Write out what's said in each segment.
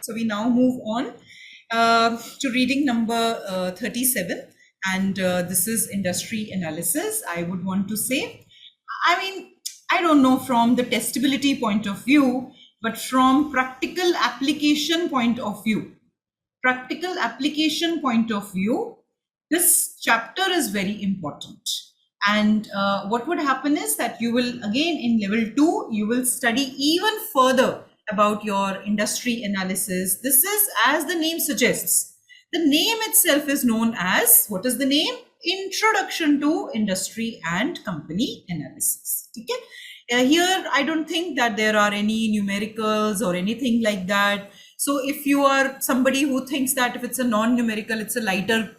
So we now move on to reading number 37. And this is industry analysis. I would want to say, I mean, I don't know from the testability point of view, but from practical application point of view, this chapter is very important. And what would happen is that you will, again, in level 2, you will study even further about your industry analysis. This is, as the name suggests, the name itself is known as, what is the name? Introduction to Industry and Company Analysis. Okay? Here, I don't think that there are any numericals or anything like that. So if you are somebody who thinks that if it's a non-numerical, it's a lighter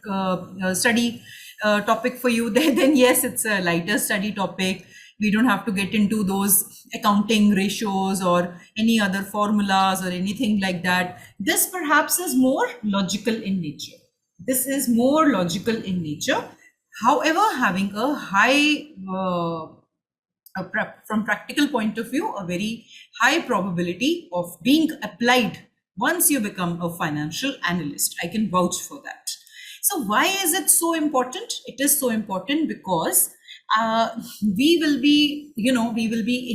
study topic for you, then yes, it's a lighter study topic. We don't have to get into those accounting ratios or any other formulas or anything like that. This perhaps is more logical in nature. However, having a high, from practical point of view, a very high probability of being applied once you become a financial analyst. I can vouch for that. So why is it so important? It is so important because we will be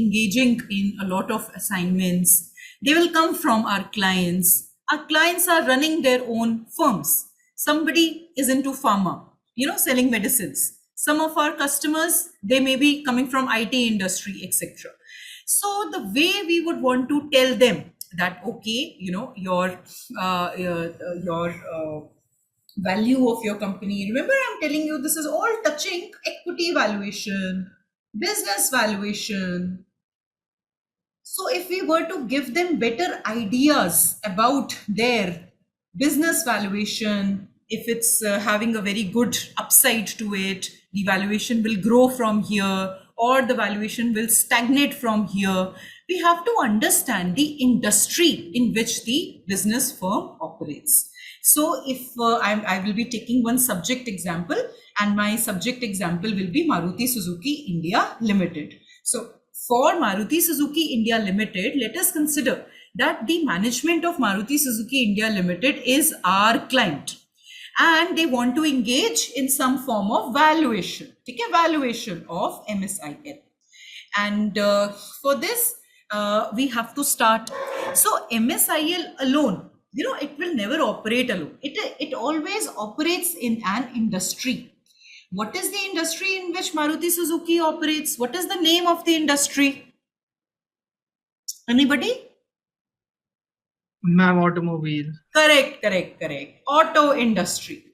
engaging in a lot of assignments. They will come from our clients. Our clients are running their own firms. Somebody is into pharma, selling medicines. Some of our customers, they may be coming from IT industry, etc. So the way we would want to tell them that, okay, your value of your company. Remember, I'm telling you, this is all touching equity valuation, business valuation. So if we were to give them better ideas about their business valuation, if it's having a very good upside to it, the valuation will grow from here, or the valuation will stagnate from here. We have to understand the industry in which the business firm operates. So if I will be taking one subject example, and my subject example will be Maruti Suzuki India Limited. So for Maruti Suzuki India Limited, let us consider that the management of Maruti Suzuki India Limited is our client, and they want to engage in some form of valuation, valuation of MSIL. And for this, we have to start. So MSIL alone, it will never operate alone. It always operates in an industry. What is the industry in which Maruti Suzuki operates? What is the name of the industry? Anybody? Ma'am, automobile. Correct. Auto industry.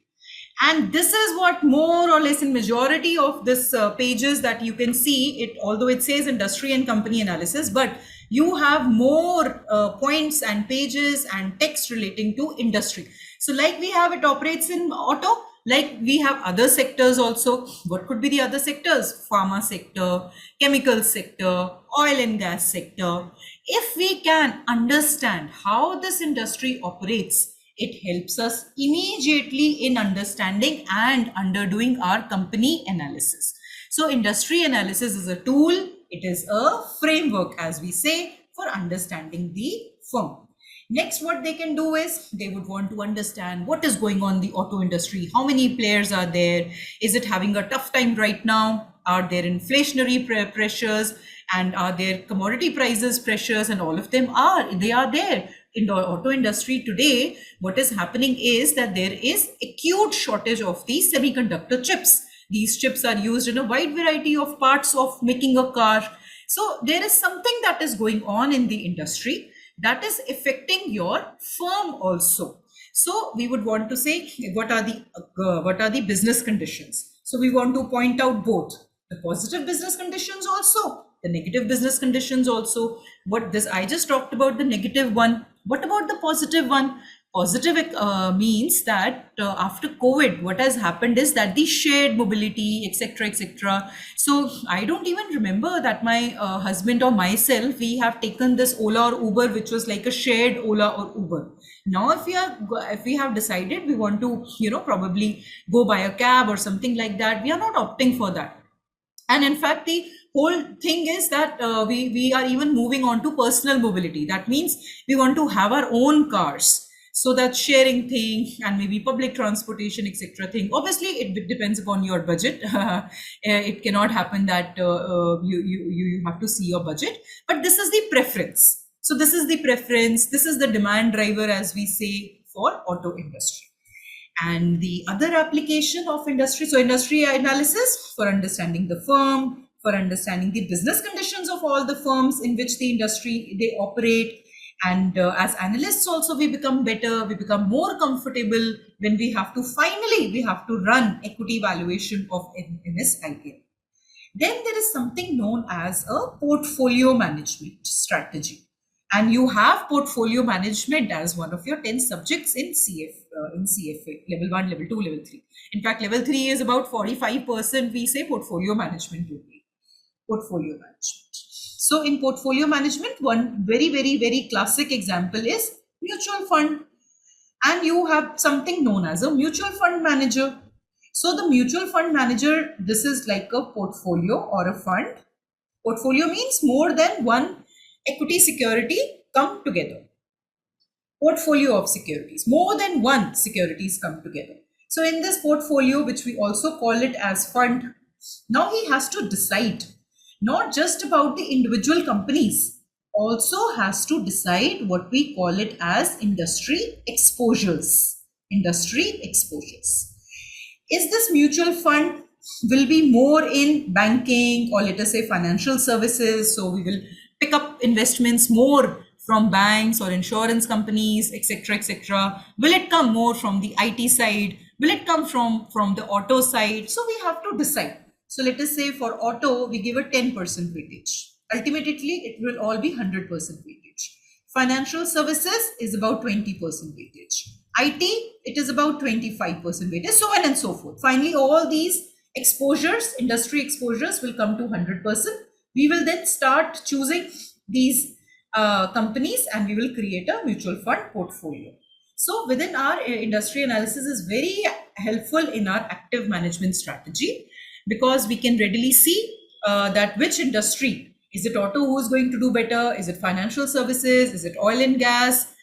And this is what more or less in majority of this pages that you can see it, although it says industry and company analysis, but you have more points and pages and text relating to industry. So like we have, it operates in auto, like we have other sectors also. What could be the other sectors? Pharma sector, chemical sector, oil and gas sector. If we can understand how this industry operates, it helps us immediately in understanding and underdoing our company analysis. So industry analysis is a tool. It is a framework, as we say, for understanding the firm. Next, what they can do is they would want to understand what is going on in the auto industry. How many players are there? Is it having a tough time right now? Are there inflationary pressures? And are there commodity prices pressures? And all of them are there. In the auto industry today, what is happening is that there is acute shortage of these semiconductor chips. These chips are used in a wide variety of parts of making a car. So there is something that is going on in the industry that is affecting your firm also. So we would want to say, what are the business conditions? So we want to point out both the positive business conditions also, the negative business conditions also. I just talked about the negative one. What about the positive one? Positive means that after COVID, what has happened is that the shared mobility, etc. So I don't even remember that my husband or myself, we have taken this Ola or Uber, which was like a shared Ola or Uber. Now, if we have decided we want to, probably go by a cab or something like that, we are not opting for that. And in fact, the whole thing is that we are even moving on to personal mobility. That means we want to have our own cars, so that sharing thing and maybe public transportation, etc. thing. Obviously, it depends upon your budget. It cannot happen that you have to see your budget, but this is the preference. So this is the preference. This is the demand driver, as we say, for auto industry. And the other application of industry, so industry analysis for understanding the firm, for understanding the business conditions of all the firms in which the industry they operate. And as analysts also, we become better, we become more comfortable when we have to run equity valuation of MSIL. Then there is something known as a portfolio management strategy. And you have portfolio management as one of your 10 subjects in CFA, level 1, level 2, level 3. In fact, level 3 is about 45%, we say portfolio management only. Portfolio management. So in portfolio management, one very, very, very classic example is mutual fund. And you have something known as a mutual fund manager. So the mutual fund manager, this is like a portfolio or a fund. Portfolio means more than one equity security come together. Portfolio of securities, more than one securities come together. So in this portfolio, which we also call it as fund, now he has to decide not just about the individual companies, also has to decide what we call it as industry exposures. Industry exposures. Is this mutual fund will be more in banking, or let us say financial services? So we will pick up investments more from banks or insurance companies, etc., etc. Will it come more from the IT side? Will it come from the auto side? So we have to decide. So let us say for auto, we give a 10% weightage. Ultimately, it will all be 100% weightage. Financial services is about 20% weightage. IT, it is about 25% weightage, so on and so forth. Finally, all these exposures, industry exposures, will come to 100%. We will then start choosing these companies, and we will create a mutual fund portfolio. So within our industry analysis is very helpful in our active management strategy, because we can readily see that which industry, is it auto who is going to do better? Is it financial services? Is it oil and gas?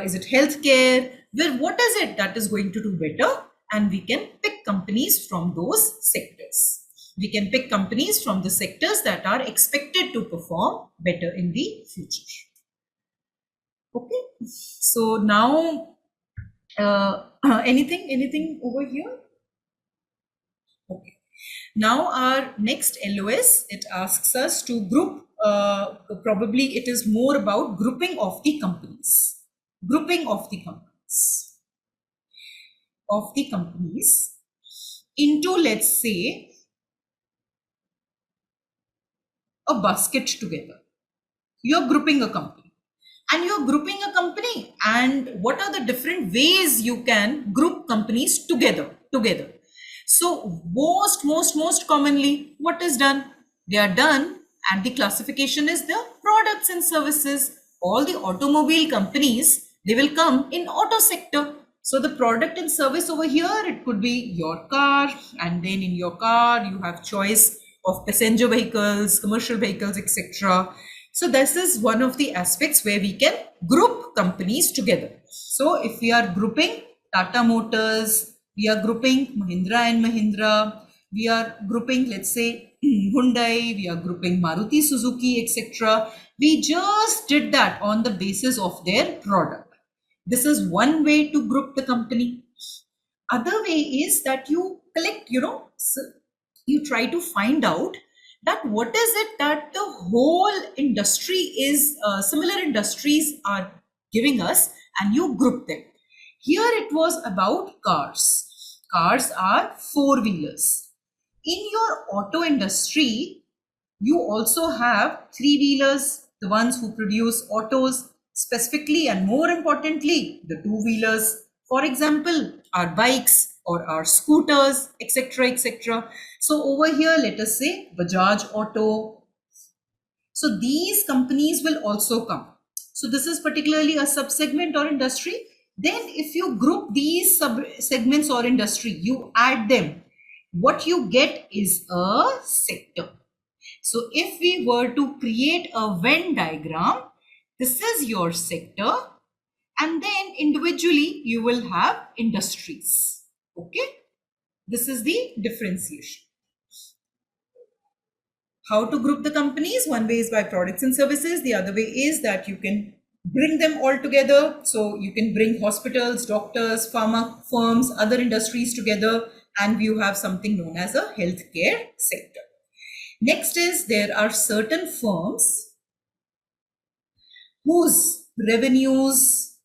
Is it healthcare? Well, what is it that is going to do better? And we can pick companies from those sectors. We can pick companies from the sectors that are expected to perform better in the future. Okay. So now, anything over here? Okay. Now our next LOS, it asks us to group, probably it is more about grouping of the companies. Grouping of the companies. Of the companies into, let's say, a basket together. You're grouping a company. And you're grouping a company. And what are the different ways you can group companies together? So most commonly, what is done? They are done, and the classification is the products and services. All the automobile companies, they will come in auto sector. So the product and service over here, it could be your car, and then in your car, you have choice of passenger vehicles, commercial vehicles, etc. So this is one of the aspects where we can group companies together. So if we are grouping Tata Motors, we are grouping Mahindra and Mahindra, we are grouping, let's say, Hyundai, we are grouping Maruti Suzuki, etc. We just did that on the basis of their product. This is one way to group the company. Other way is that you collect, you try to find out that what is it that the whole industry is, similar industries are giving us, and you group them. Here it was about cars. Cars are four-wheelers. In your auto industry, you also have three-wheelers, the ones who produce autos specifically, and more importantly, the two-wheelers. For example, our bikes or our scooters, etc., etc. So over here, let us say Bajaj Auto. So these companies will also come. So this is particularly a subsegment or industry. Then if you group these sub-segments or industry, you add them, what you get is a sector. So if we were to create a Venn diagram, this is your sector, and then individually you will have industries. Okay, this is the differentiation. How to group the companies? One way is by products and services. The other way is that you can bring them all together. So you can bring hospitals, doctors, pharma firms, other industries together, and you have something known as a healthcare sector. Next is there are certain firms whose revenues,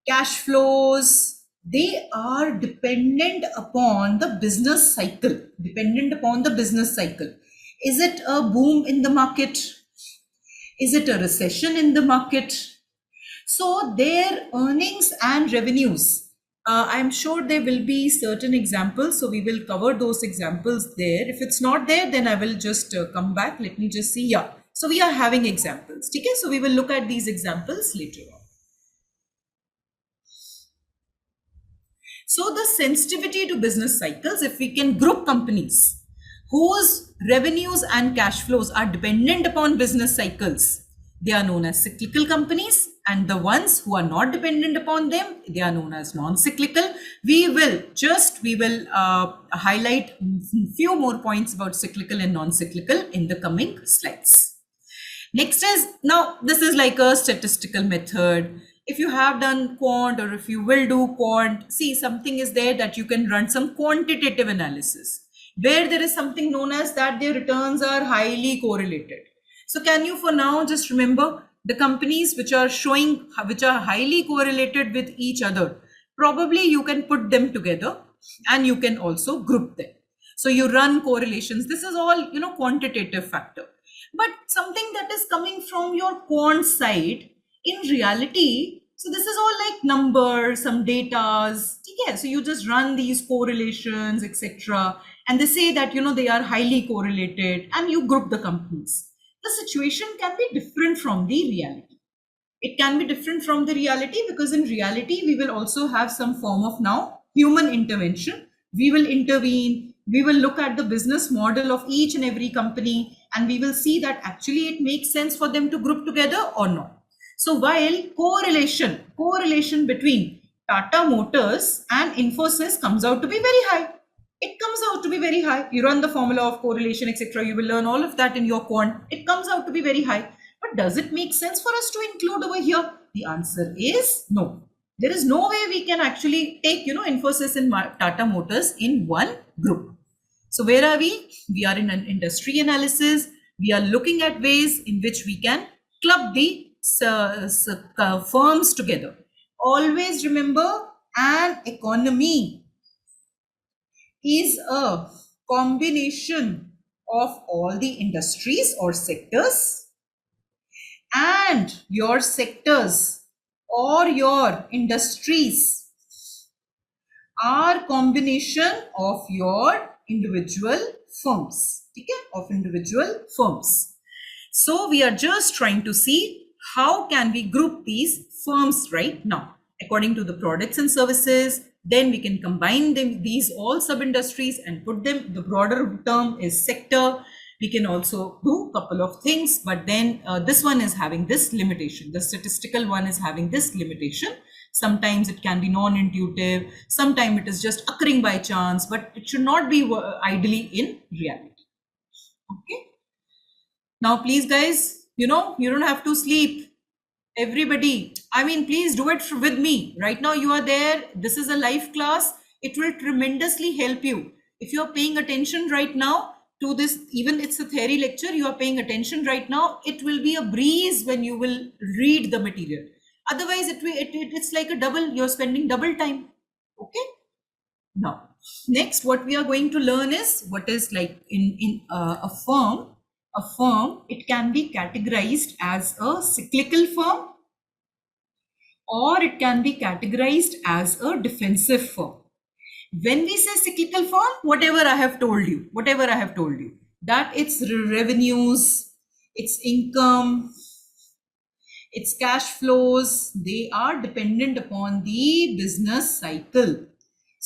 cash flows, they are dependent upon the business cycle. Dependent upon the business cycle. Is it a boom in the market? Is it a recession in the market? So their earnings and revenues, I'm sure there will be certain examples. So we will cover those examples there. If it's not there, then I will just come back. Let me just see. Yeah. So we are having examples. Okay. So we will look at these examples later on. So the sensitivity to business cycles, if we can group companies whose revenues and cash flows are dependent upon business cycles, they are known as cyclical companies, and the ones who are not dependent upon them, they are known as non-cyclical. We will highlight few more points about cyclical and non-cyclical in the coming slides. Next is, now this is like a statistical method. If you have done quant or if you will do quant, see, something is there that you can run some quantitative analysis where there is something known as that their returns are highly correlated. So can you for now just remember the companies which are highly correlated with each other? Probably you can put them together and you can also group them. So you run correlations. This is all, quantitative factor. But something that is coming from your quant side, in reality, so this is all like numbers, some datas. Okay, so you just run these correlations, etc. And they say that, they are highly correlated, and you group the companies. The situation can be different from the reality. It can be different from the reality because in reality, we will also have some form of now human intervention. We will intervene. We will look at the business model of each and every company, and we will see that actually it makes sense for them to group together or not. So while correlation between Tata Motors and Infosys comes out to be very high. It comes out to be very high. You run the formula of correlation, etc. You will learn all of that in your quant. It comes out to be very high. But does it make sense for us to include over here? The answer is no. There is no way we can actually take, Infosys and Tata Motors in one group. So where are we? We are in an industry analysis. We are looking at ways in which we can club the firms together. Always remember, an economy is a combination of all the industries or sectors, and your sectors or your industries are combination of your individual firms. Okay? Of individual firms. So we are just trying to see how can we group these firms right now according to the products and services. Then we can combine them, these all sub-industries, and put them, the broader term is sector. We can also do a couple of things, but then this one is having this limitation. The statistical one is having this limitation. Sometimes it can be non-intuitive, sometimes it is just occurring by chance, but it should not be ideally in reality. Okay. Now, please, guys, you don't have to sleep. Everybody, I mean, please do it with me. Right now, you are there. This is a live class. It will tremendously help you. If you are paying attention right now to this, even it's a theory lecture, you are paying attention right now, it will be a breeze when you will read the material. Otherwise, it's like a double, you're spending double time. Okay. Now, next, what we are going to learn is what is like in a firm. A firm, it can be categorized as a cyclical firm, or it can be categorized as a defensive firm. When we say cyclical firm, whatever I have told you, that its revenues, its income, its cash flows, they are dependent upon the business cycle.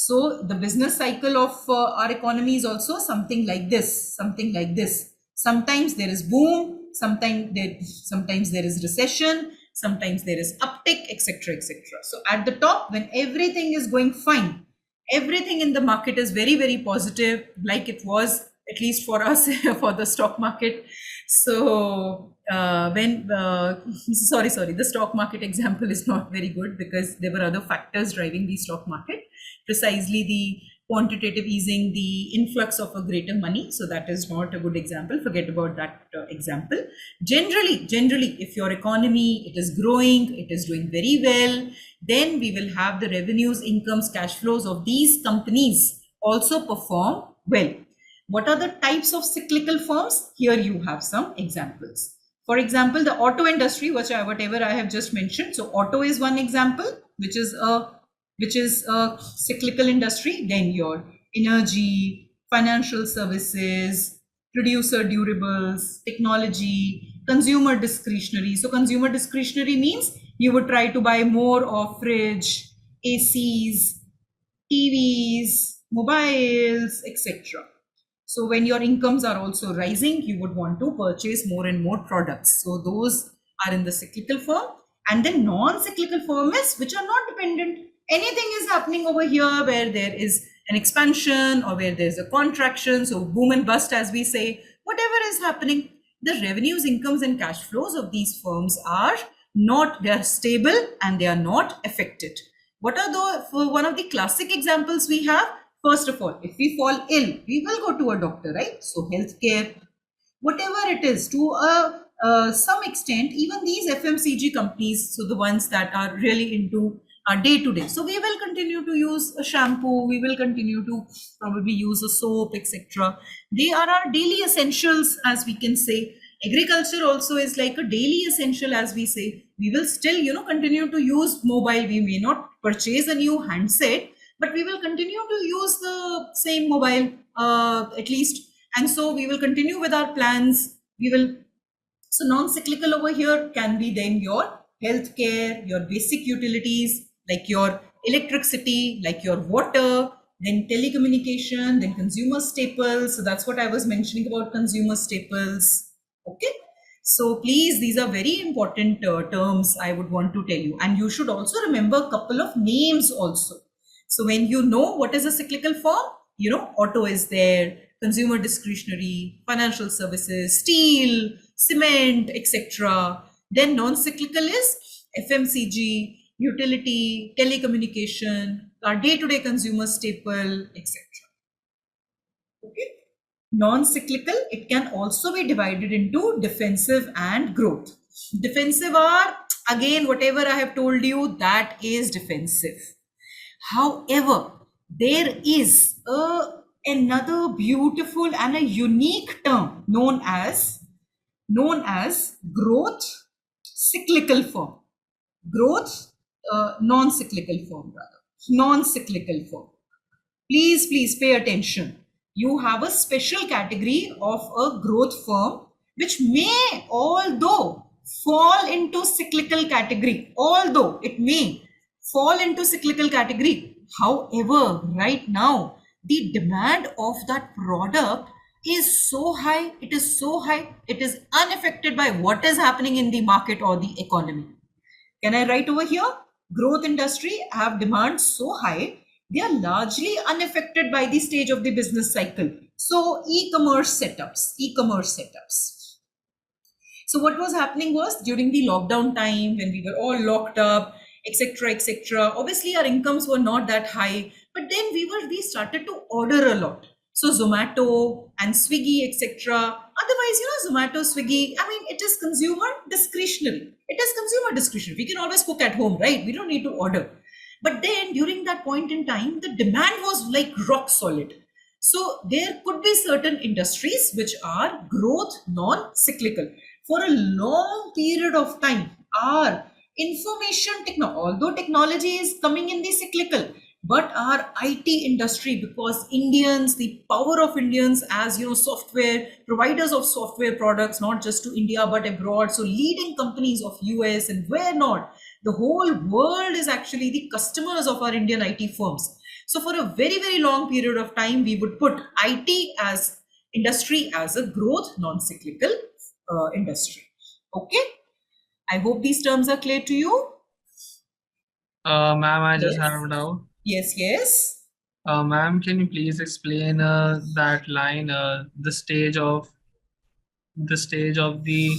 So the business cycle of our economy is also something like this, something like this. Sometimes there is boom, sometimes there is recession, sometimes there is uptick, etc., etc. So at the top, when everything is going fine, everything in the market is very, very positive, like it was at least for us for the stock market. So when sorry, the stock market example is not very good because there were other factors driving the stock market, precisely the quantitative easing, the influx of a greater money. So that is not a good example. Forget about that example. Generally, if your economy, it is growing, it is doing very well, then we will have the revenues, incomes, cash flows of these companies also perform well. What are the types of cyclical firms? Here you have some examples. For example, the auto industry, whatever I have just mentioned. So auto is one example, which is a cyclical industry. Then your energy, financial services, producer durables, technology, consumer discretionary. So consumer discretionary means you would try to buy more of fridge, ACs, TVs, mobiles, etc. So when your incomes are also rising, you would want to purchase more and more products. So those are in the cyclical firm. And then non-cyclical firm is which are not dependent. Anything is happening over here where there is an expansion or where there's a contraction. So boom and bust, as we say, whatever is happening, the revenues, incomes, and cash flows of these firms are not, they are stable and they are not affected. What are the, for one of the classic examples we have? First of all, if we fall ill, we will go to a doctor, right? So healthcare, whatever it is, to some extent, even these FMCG companies, so the ones that are really into day to day. So we will continue to use a shampoo, we will continue to probably use a soap, etc. They are our daily essentials, as we can say. Agriculture also is like a daily essential, as we say. We will still, continue to use mobile. We may not purchase a new handset, but we will continue to use the same mobile at least. And so we will continue with our plans. We will, so non-cyclical over here can be then your healthcare, your basic utilities, like your electricity, like your water, then telecommunication, then consumer staples. So that's what I was mentioning about consumer staples. Okay. So please, these are very important terms I would want to tell you. And you should also remember a couple of names also. So when you know what is a cyclical firm, auto is there, consumer discretionary, financial services, steel, cement, etc. Then non-cyclical is FMCG, utility, telecommunication, our day-to-day consumer staple, etc. Okay. Non-cyclical, it can also be divided into defensive and growth. Defensive are, again, whatever I have told you, that is defensive. However, there is another beautiful and a unique term known as growth cyclical firm. Growth non-cyclical firm, rather. Non-cyclical firm. Please pay attention. You have a special category of a growth firm which may, although fall into cyclical category, although it may fall into cyclical category. However, right now, the demand of that product is so high, it is unaffected by what is happening in the market or the economy. Can I write over here? Growth industry have demand so high, they are largely unaffected by the stage of the business cycle. So e-commerce setups. So what was happening was during the lockdown time when we were all locked up, etc., etc. Obviously, our incomes were not that high, but then we started to order a lot. So Zomato and Swiggy, etc. Otherwise, Zomato, Swiggy, I mean, it is consumer discretionary. We can always cook at home, right? We don't need to order. But then during that point in time, the demand was like rock solid. So there could be certain industries which are growth non-cyclical. For a long period of time, our information technology, although technology is coming in the cyclical, but our IT industry, because Indians, the power of Indians as software providers of software products, not just to India but abroad, so leading companies of US and where not, the whole world is actually the customers of our Indian IT firms. So for a very, very long period of time, we would put IT as industry as a growth, non-cyclical industry. Okay. I hope these terms are clear to you. Ma'am, I just Yes. have a doubt. Yes. Ma'am, can you please explain that line, the stage of the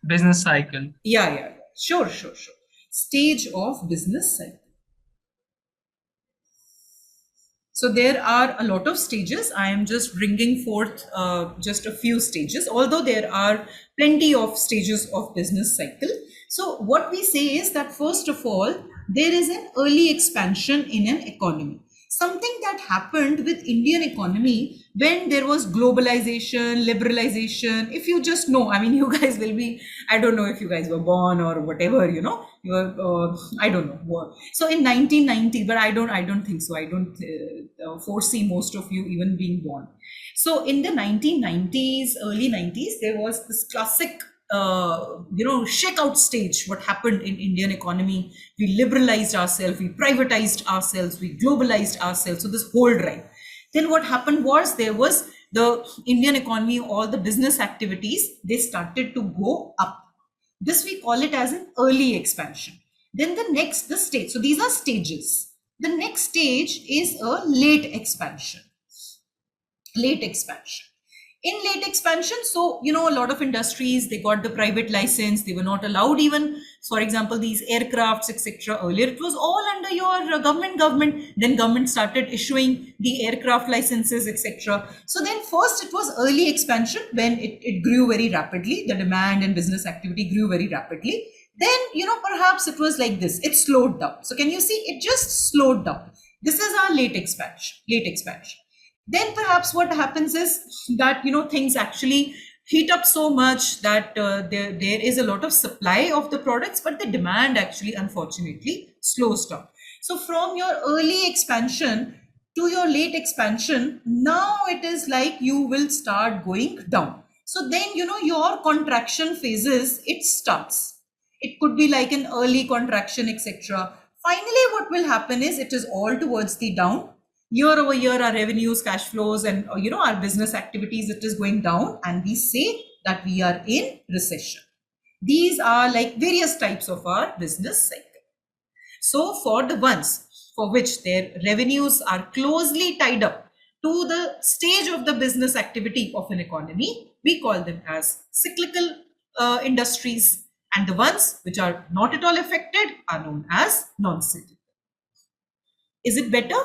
business cycle? Yeah. Sure. Stage of business cycle. So there are a lot of stages. I am just bringing forth just a few stages, although there are plenty of stages of business cycle. So what we say is that first of all, there is an early expansion in an economy. Something that happened with Indian economy when there was globalization, liberalization. If you just know, I mean, you guys will be, I don't know if you guys were born or whatever, you were, I don't know. So in 1990, but I don't think so. I don't foresee most of you even being born. So in the 1990s, early 90s, there was this classic shakeout stage. What happened in Indian economy? We liberalized ourselves, we privatized ourselves, we globalized ourselves. So this whole drive. Then what happened was there was the Indian economy, all the business activities, they started to go up. This we call it as an early expansion. Then the stage. So these are stages. The next stage is a late expansion. Late expansion. In late expansion, so a lot of industries, they got the private license. They were not allowed even, for example, these aircrafts, etc. Earlier it was all under your government. Then government started issuing the aircraft licenses, etc. So then first it was early expansion when it grew very rapidly. The demand and business activity grew very rapidly. Then perhaps it was like this, it slowed down. So can you see, it just slowed down. This is our late expansion. Then perhaps what happens is that things actually heat up so much that there is a lot of supply of the products, but the demand actually unfortunately slows down. So from your early expansion to your late expansion, now it is like you will start going down. So then your contraction phases, it starts. It could be like an early contraction, etc. Finally what will happen is it is all towards the down. Year over year, our revenues, cash flows, and our business activities, it is going down, and we say that we are in recession. These are like various types of our business cycle. So for the ones for which their revenues are closely tied up to the stage of the business activity of an economy, we call them as cyclical industries, and the ones which are not at all affected are known as non-cyclical. Is it better?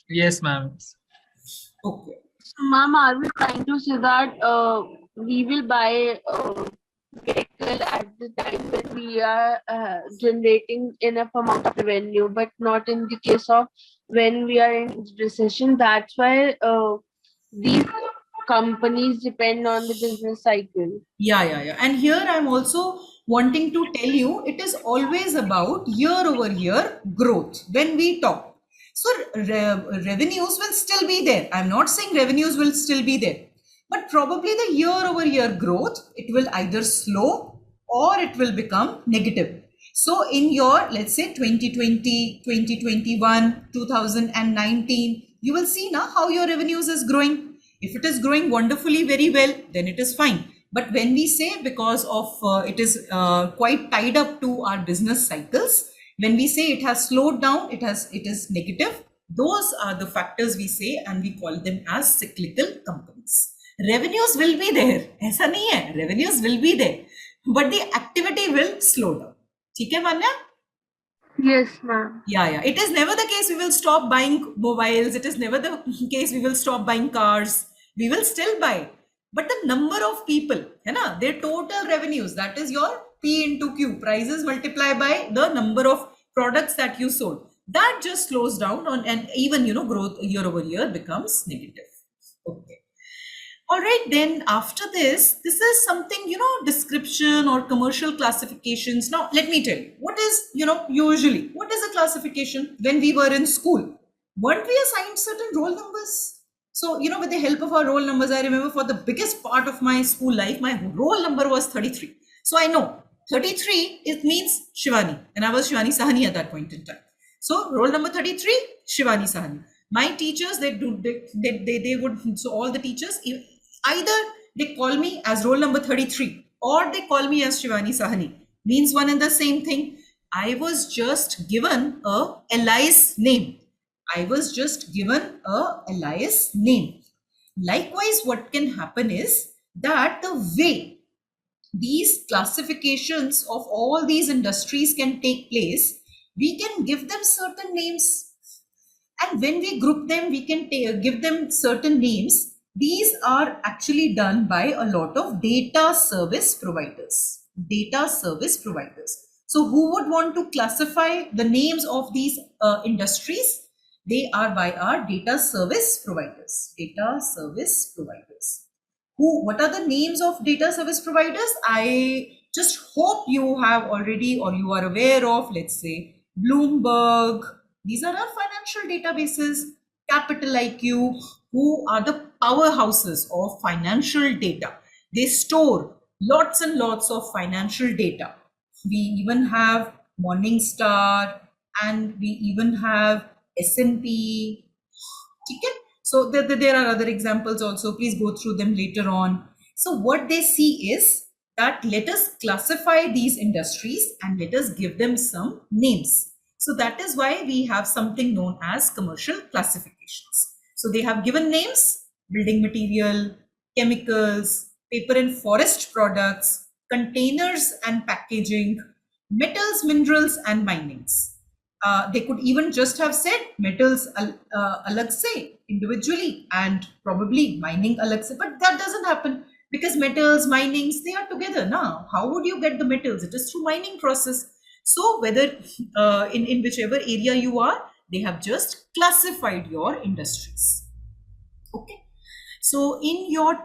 Yes, ma'am. Okay. Ma'am, are we trying to say that we will buy vehicle at the time when we are generating enough amount of revenue, but not in the case of when we are in recession? That's why these companies depend on the business cycle. Yeah. And here I'm also wanting to tell you it is always about year over year growth when we talk. So revenues will still be there. I'm not saying revenues will still be there, but probably the year over year growth, it will either slow or it will become negative. So in your, let's say 2020, 2021, 2019, you will see now how your revenues is growing. If it is growing wonderfully very well, then it is fine. But when we say because of it is quite tied up to our business cycles, when we say it has slowed down, it is negative. Those are the factors we say, and we call them as cyclical companies. Revenues will be there. ऐसा नहीं है. Revenues will be there, but the activity will slow down. ठीक है मान्या? Yes, ma'am. Yeah. It is never the case we will stop buying mobiles. It is never the case we will stop buying cars. We will still buy. But the number of people, their total revenues, that is your P into Q, prices multiplied by the number of products that you sold. That just slows down on, and even, growth year over year becomes negative. Okay. All right, then after this is something, description or commercial classifications. Now, let me tell you, what is, usually, what is a classification. When we were in school, weren't we assigned certain roll numbers? So, you know, with the help of our roll numbers, I remember for the biggest part of my school life, my roll number was 33. So I know 33, it means Shivani. And I was Shivani Sahani at that point in time. So roll number 33, Shivani Sahani. My teachers, they would, so all the teachers, either they call me as roll number 33 or they call me as Shivani Sahani. Means one and the same thing. I was just given a alias name. I was just given a alias name. Likewise, what can happen is that the way these classifications of all these industries can take place, we can give them certain names. And when we group them, we can give them certain names. These are actually done by a lot of data service providers. Data service providers. So who would want to classify the names of these industries? They are by our data service providers. Data service providers. What are the names of data service providers? I just hope you have already, or you are aware of, let's say, Bloomberg. These are our financial databases. Capital IQ, who are the powerhouses of financial data. They store lots and lots of financial data. We even have Morningstar, and we even have S&P. Okay? So there are other examples also. Please go through them later on. So what they see is that let us classify these industries and let us give them some names. So that is why we have something known as commercial classifications. So they have given names: building material, chemicals, paper and forest products, containers and packaging, metals, minerals and minings. They could even just have said metals alag se individually and probably mining alag se, but that doesn't happen because metals, minings, they are together now. How would you get the metals? It is through mining process. So whether in whichever area you are, they have just classified your industries. Okay. So in your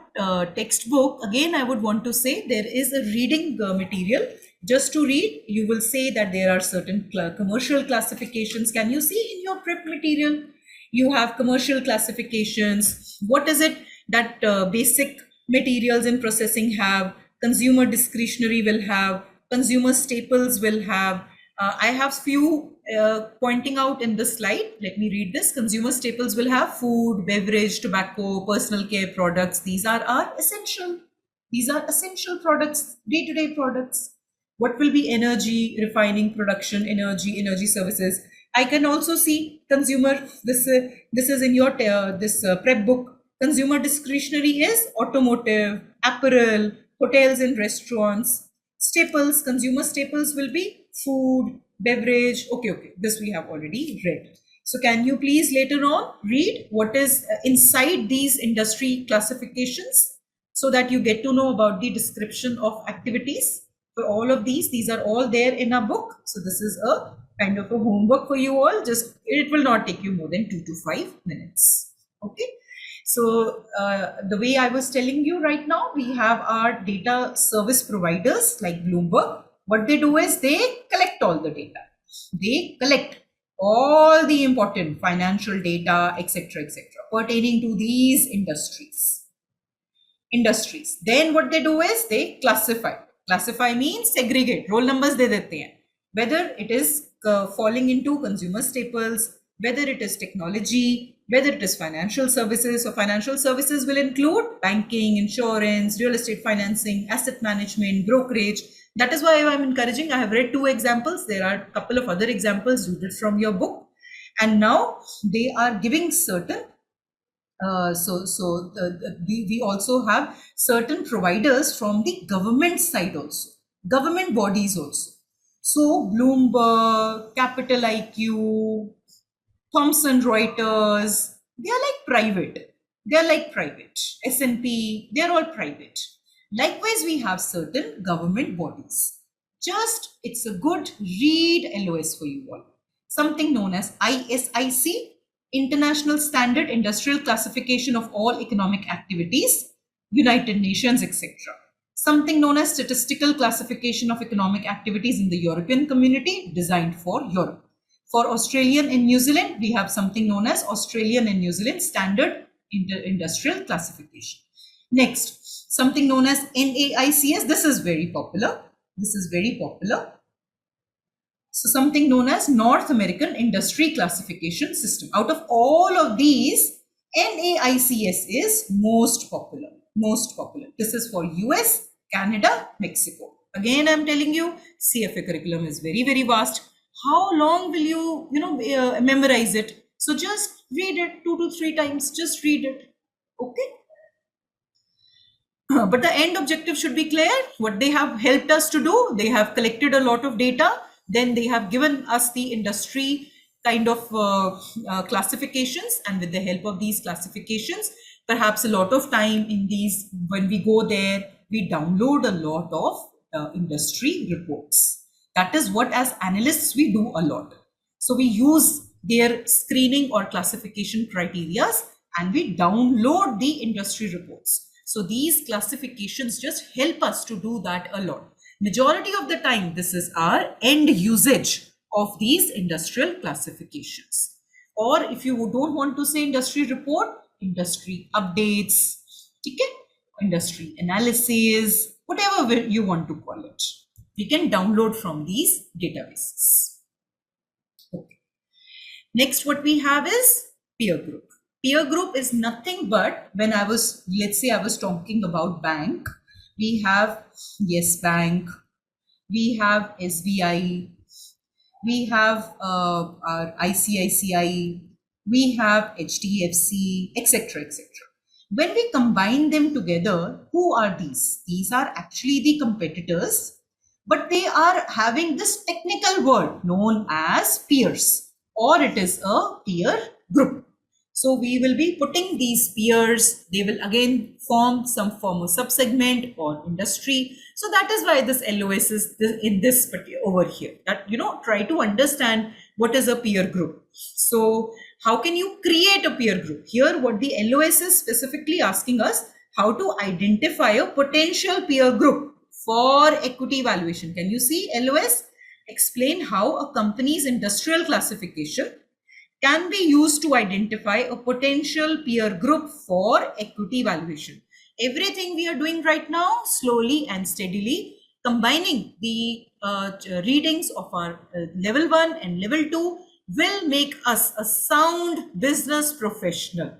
textbook, again, I would want to say there is a reading material. Just to read, you will say that there are certain commercial classifications. Can you see in your prep material? You have commercial classifications. What is it that basic materials in processing have? Consumer discretionary will have. Consumer staples will have. I have few pointing out in this slide. Let me read this. Consumer staples will have food, beverage, tobacco, personal care products. These are our essential. These are essential products, day-to-day products. What will be energy, refining, production, energy services. I can also see consumer. This is in your prep book. Consumer discretionary is automotive, apparel, hotels and restaurants. Staples, consumer staples will be food, beverage. Okay. This we have already read. So can you please later on read what is inside these industry classifications so that you get to know about the description of activities for all of these are all there in our book. So this is a kind of a homework for you all. Just it will not take you more than 2 to 5 minutes. Okay. So the way I was telling you right now, we have our data service providers like Bloomberg. What they do is they collect all the data. They collect all the important financial data, etc., pertaining to these industries. Then what they do is they classify. Classify means segregate. Roll numbers de dete hain. Whether it is falling into consumer staples, whether it is technology, whether it is financial services. So financial services will include banking, insurance, real estate financing, asset management, brokerage. That is why I'm encouraging. I have read 2 examples. There are a couple of other examples rooted from your book. And now they are giving certain, we also have certain providers from the government side also, government bodies also. So Bloomberg, Capital IQ, Thomson Reuters, they are like private. They are like private. S&P, they are all private. Likewise, we have certain government bodies. Just, it's a good read LOS for you all. Something known as ISIC, International Standard Industrial Classification of All Economic Activities, United Nations, etc. Something known as Statistical Classification of Economic Activities in the European Community, designed for Europe. For Australian and New Zealand, we have something known as Australian and New Zealand Standard Industrial Classification. Next, something known as NAICS. This is very popular. This is very popular. So something known as North American Industry Classification System. Out of all of these, NAICS is most popular. Most popular. This is for US, Canada, Mexico. Again, I'm telling you, CFA curriculum is very, very vast. How long will you, memorize it? So just read it 2 to 3 times. Just read it. Okay. But the end objective should be clear. What they have helped us to do, they have collected a lot of data. Then they have given us the industry kind of classifications, and with the help of these classifications, perhaps a lot of time in these, when we go there, we download a lot of industry reports. That is what as analysts we do a lot. So we use their screening or classification criteria and we download the industry reports. So these classifications just help us to do that a lot. Majority of the time, this is our end usage of these industrial classifications. Or if you don't want to say industry report, industry updates, okay? Industry analysis, whatever you want to call it. We can download from these databases. Okay. Next, what we have is peer group. Peer group is nothing but when let's say I was talking about bank, we have Yes Bank, we have SBI, we have our ICICI, we have HDFC, etc., etc. When we combine them together, who are these? These are actually the competitors, but they are having this technical word known as peers, or it is a peer group. So we will be putting these peers, they will again form some form of subsegment or industry. So that is why this LOS is in this over here, that, try to understand what is a peer group. So how can you create a peer group? Here, what the LOS is specifically asking us, how to identify a potential peer group for equity valuation. Can you see LOS? Explain how a company's industrial classification can be used to identify a potential peer group for equity valuation. Everything we are doing right now, slowly and steadily, combining the readings of our level 1 and level 2 will make us a sound business professional.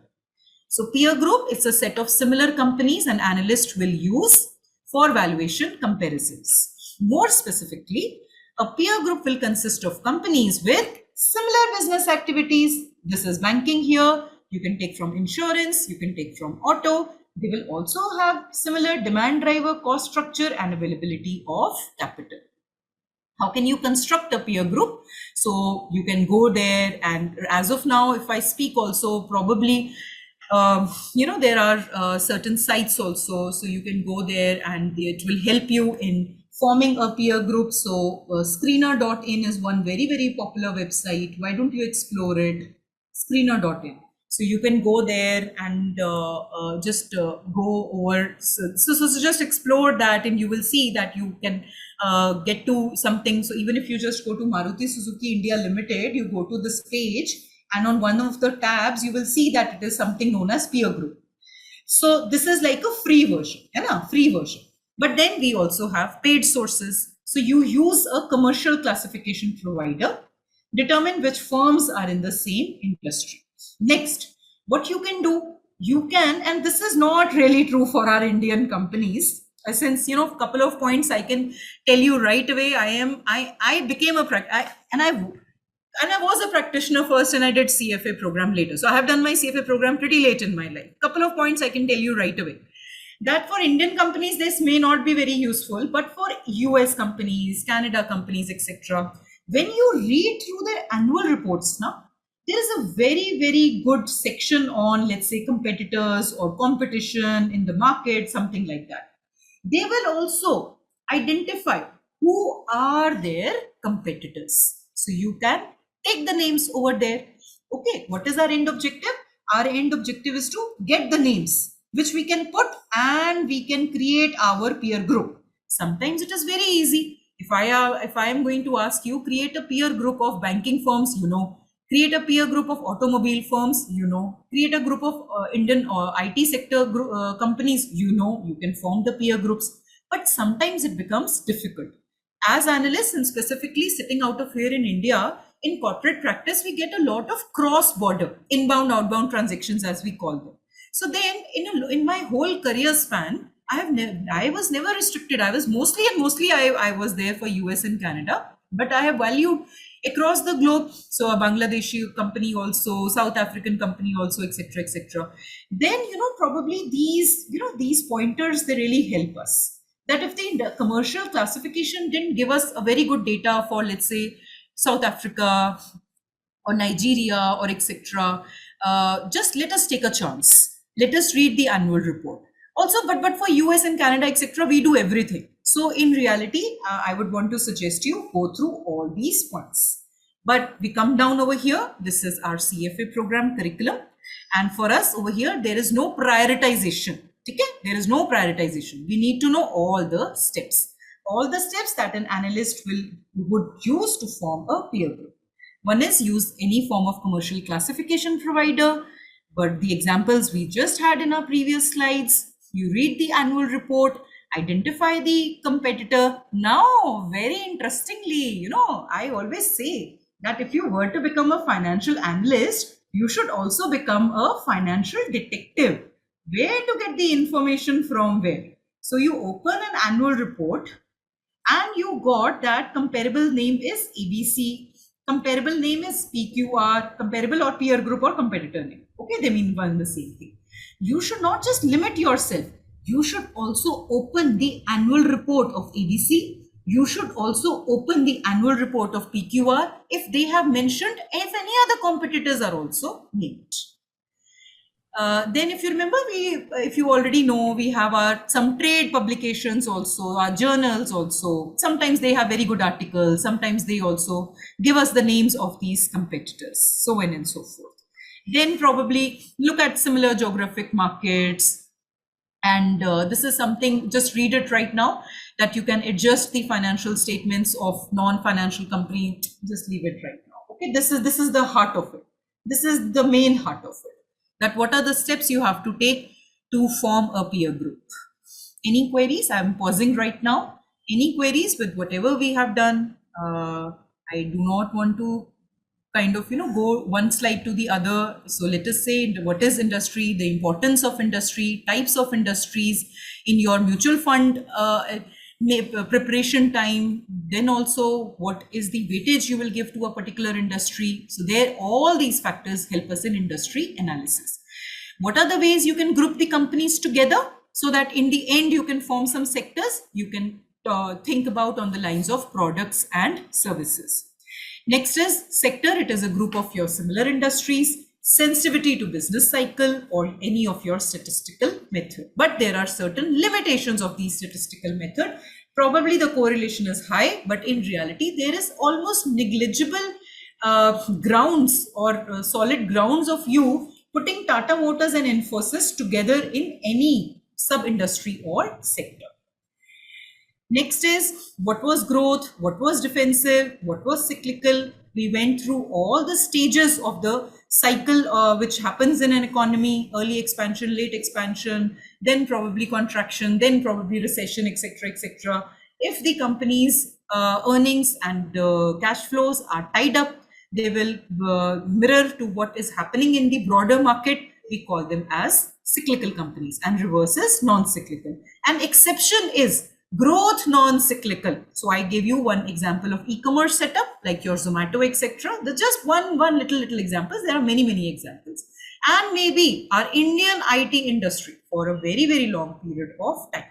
So peer group is a set of similar companies an analyst will use for valuation comparisons. More specifically, a peer group will consist of companies with similar business activities. This is banking here. You can take from insurance, you can take from auto. They will also have similar demand driver, cost structure, and availability of capital. How can you construct a peer group? So you can go there, and as of now, if I speak also, probably, there are certain sites also. So you can go there and it will help you in forming a peer group. So screener.in is one very, very popular website. Why don't you explore it? Screener.in. So you can go there and just go over. So just explore that, and you will see that you can get to something. So even if you just go to Maruti Suzuki India Limited, you go to this page, and on one of the tabs, you will see that it is something known as peer group. So this is like a free version, free version. But then we also have paid sources. So you use a commercial classification provider, determine which firms are in the same industry. Next, what you can do, and this is not really true for our Indian companies, since, a couple of points I can tell you right away. I became I was a practitioner first, and I did CFA program later. So I have done my CFA program pretty late in my life. Couple of points I can tell you right away. That for Indian companies, this may not be very useful, but for US companies, Canada companies, etc., when you read through their annual reports now, there is a very, very good section on, let's say, competitors or competition in the market, something like that. They will also identify who are their competitors. So you can take the names over there. Okay, what is our end objective? Our end objective is to get the names, which we can put, and we can create our peer group. Sometimes it is very easy. If I am going to ask you, create a peer group of banking firms, create a peer group of automobile firms, create a group of Indian IT sector companies, you can form the peer groups. But sometimes it becomes difficult. As analysts, and specifically sitting out of here in India, in corporate practice, we get a lot of cross-border, inbound, outbound transactions, as we call them. So then, in my whole career span, I was never restricted. I was mostly I was there for US and Canada, but I have valued across the globe. So a Bangladeshi company also, South African company also, etc., etc. Then probably these pointers, they really help us. That if the commercial classification didn't give us a very good data for, let's say, South Africa or Nigeria or etc., just let us take a chance. Let us read the annual report. Also, but for US and Canada, etc., we do everything. So in reality, I would want to suggest you go through all these points. But we come down over here. This is our CFA program curriculum. And for us over here, there is no prioritization. Okay? There is no prioritization. We need to know all the steps. All the steps that an analyst would use to form a peer group. One is use any form of commercial classification provider. But the examples we just had in our previous slides, you read the annual report, identify the competitor. Now, very interestingly, I always say that if you were to become a financial analyst, you should also become a financial detective. Where to get the information from where? So you open an annual report and you got that comparable name is ABC, comparable name is PQR, comparable or peer group or competitor name. Okay, they mean one the same thing. You should not just limit yourself. You should also open the annual report of ABC. You should also open the annual report of PQR if they have mentioned if any other competitors are also named. Then if you remember, if you already know, we have some trade publications also, our journals also. Sometimes they have very good articles. Sometimes they also give us the names of these competitors, so on and so forth. Then probably look at similar geographic markets. And this is something, just read it right now, that you can adjust the financial statements of non-financial company. Just leave it right now. Okay, this is the heart of it. This is the main heart of it. That what are the steps you have to take to form a peer group. Any queries? I'm pausing right now. Any queries with whatever we have done? I do not want to kind of, go one slide to the other. So let us say what is industry, the importance of industry, types of industries in your mutual fund preparation time, then also what is the weightage you will give to a particular industry. So there, all these factors help us in industry analysis. What are the ways you can group the companies together so that in the end you can form some sectors you can think about on the lines of products and services. Next is sector. It is a group of your similar industries, sensitivity to business cycle or any of your statistical method. But there are certain limitations of these statistical method. Probably the correlation is high, but in reality, there is almost negligible grounds or solid grounds of you putting Tata Motors and Infosys together in any sub-industry or sector. Next is what was growth, what was defensive, what was cyclical. We went through all the stages of the cycle which happens in an economy: early expansion, late expansion, then probably contraction, then probably recession, etc., etc. If the company's earnings and cash flows are tied up, they will mirror to what is happening in the broader market. We call them as cyclical companies, and reverse is non-cyclical. An exception is growth non-cyclical. So I gave you one example of e-commerce setup like your Zomato, etc. That's just one little examples. There are many examples. And maybe our Indian IT industry for a very long period of time.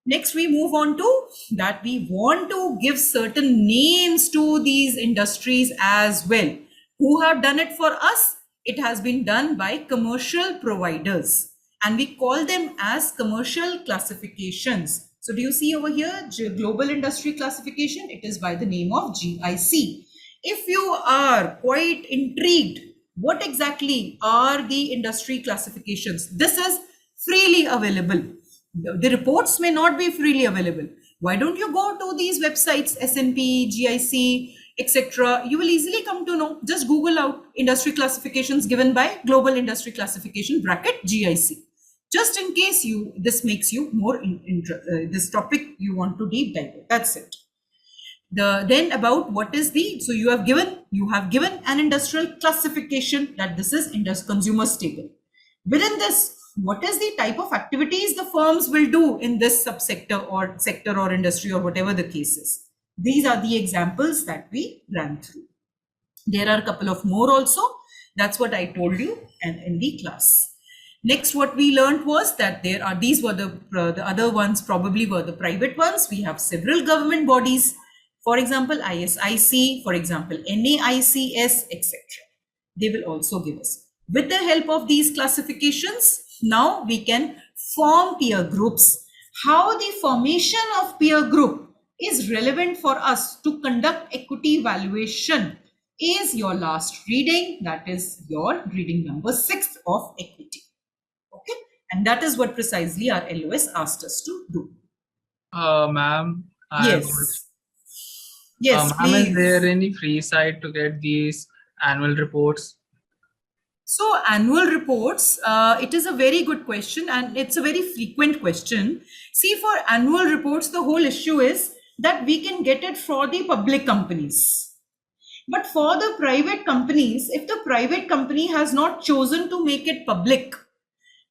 Next, we move on to that we want to give certain names to these industries as well. Who have done it for us? It has been done by commercial providers, and we call them as commercial classifications. So do you see over here, global industry classification? It is by the name of GIC. If you are quite intrigued, what exactly are the industry classifications? This is freely available. The reports may not be freely available, Why don't you go to these websites, S&P, GIC, etc.? You will easily come to know. Just Google out industry classifications given by Global Industry Classification bracket GIC. Just in case this makes you more this topic you want to deep dive. That's it. Then about what is so you have given an industrial classification that this is consumer staple. Within this, what is the type of activities the firms will do in this subsector or sector or industry or whatever the case is? These are the examples that we ran through. There are a couple of more also. That's what I told you and in the class. Next, what we learned was that these were the other ones probably were the private ones. We have several government bodies. For example, ISIC, for example, NAICS, etc. They will also give us. With the help of these classifications, now we can form peer groups. How the formation of peer group is relevant for us to conduct equity valuation is your last reading. That is your reading number 6 of equity. Okay, and that is what precisely our LOS asked us to do. Ma'am, Yes. Yes, ma'am, is please. there any free site to get these annual reports? So annual reports, it is a very good question and it's a very frequent question. See, for annual reports, the whole issue is that we can get it for the public companies. But for the private companies, if the private company has not chosen to make it public,